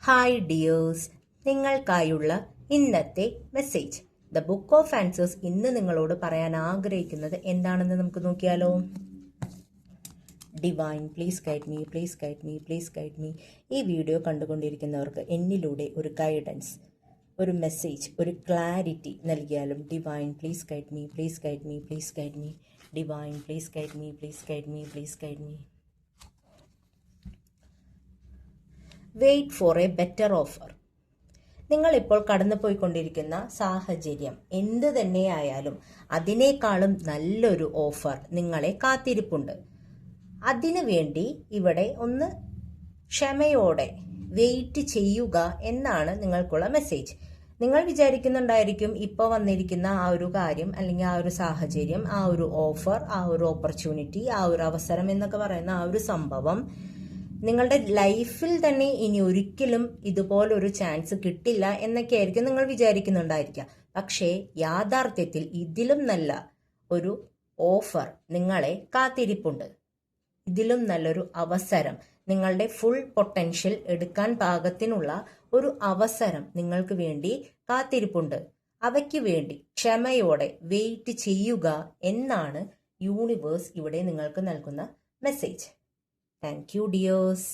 Hi dears, നിങ്ങൾക്കായുള്ള ഇന്നത്തെ message. The book of answers ഇന്ന് നിങ്ങളോട് പറയാൻ ആഗ്രഹിക്കുന്നത് എന്താണെന്ന് നമുക്ക് നോക്കിയാലോ. Divine please guide me, please guide me, please guide me. ഈ വീഡിയോ കണ്ടുകൊണ്ടിരിക്കുന്നവർക്ക് എന്നിലൂടെ ഒരു ഗൈഡൻസ്, ഒരു മെസ്സേജ്, ഒരു ക്ലാരിറ്റി നൽകിയാലും. Divine please guide me, please guide me, please guide me. Divine please guide me, please guide me, please guide me. Wait for a better offer. നിങ്ങളിപ്പോൾ കടന്നുപോയിക്കൊണ്ടിരിക്കുന്ന സാഹചര്യം എന്ത് തന്നെയായാലും അതിനേക്കാളും നല്ലൊരു ഓഫർ നിങ്ങളെ കാത്തിരിപ്പുണ്ട്. അതിനു വേണ്ടി ഇവിടെ ഒന്ന് ക്ഷമയോടെ വെയിറ്റ് ചെയ്യുക എന്നാണ് നിങ്ങൾക്കുള്ള മെസ്സേജ്. നിങ്ങൾ വിചാരിക്കുന്നുണ്ടായിരിക്കും ഇപ്പോൾ വന്നിരിക്കുന്ന ആ ഒരു കാര്യം, അല്ലെങ്കിൽ ആ ഒരു സാഹചര്യം, ആ ഒരു ഓഫർ, ആ ഒരു ഓപ്പർച്യൂണിറ്റി, ആ ഒരു അവസരം എന്നൊക്കെ പറയുന്ന ആ ഒരു സംഭവം നിങ്ങളുടെ ലൈഫിൽ തന്നെ ഇനി ഒരിക്കലും ഇതുപോലൊരു ചാൻസ് കിട്ടില്ല എന്നൊക്കെ ആയിരിക്കും നിങ്ങൾ വിചാരിക്കുന്നുണ്ടായിരിക്കാം. പക്ഷേ യാഥാർത്ഥ്യത്തിൽ ഇതിലും നല്ല ഒരു ഓഫർ നിങ്ങളെ കാത്തിരിപ്പുണ്ട്. ഇതിലും നല്ലൊരു അവസരം, നിങ്ങളുടെ ഫുൾ പൊട്ടൻഷ്യൽ എടുക്കാൻ പാകത്തിനുള്ള ഒരു അവസരം നിങ്ങൾക്ക് വേണ്ടി കാത്തിരിപ്പുണ്ട്. അവയ്ക്ക് വേണ്ടി ക്ഷമയോടെ വെയിറ്റ് ചെയ്യുക എന്നാണ് യൂണിവേഴ്സ് ഇവിടെ നിങ്ങൾക്ക് നൽകുന്ന മെസ്സേജ്. Thank you, dears.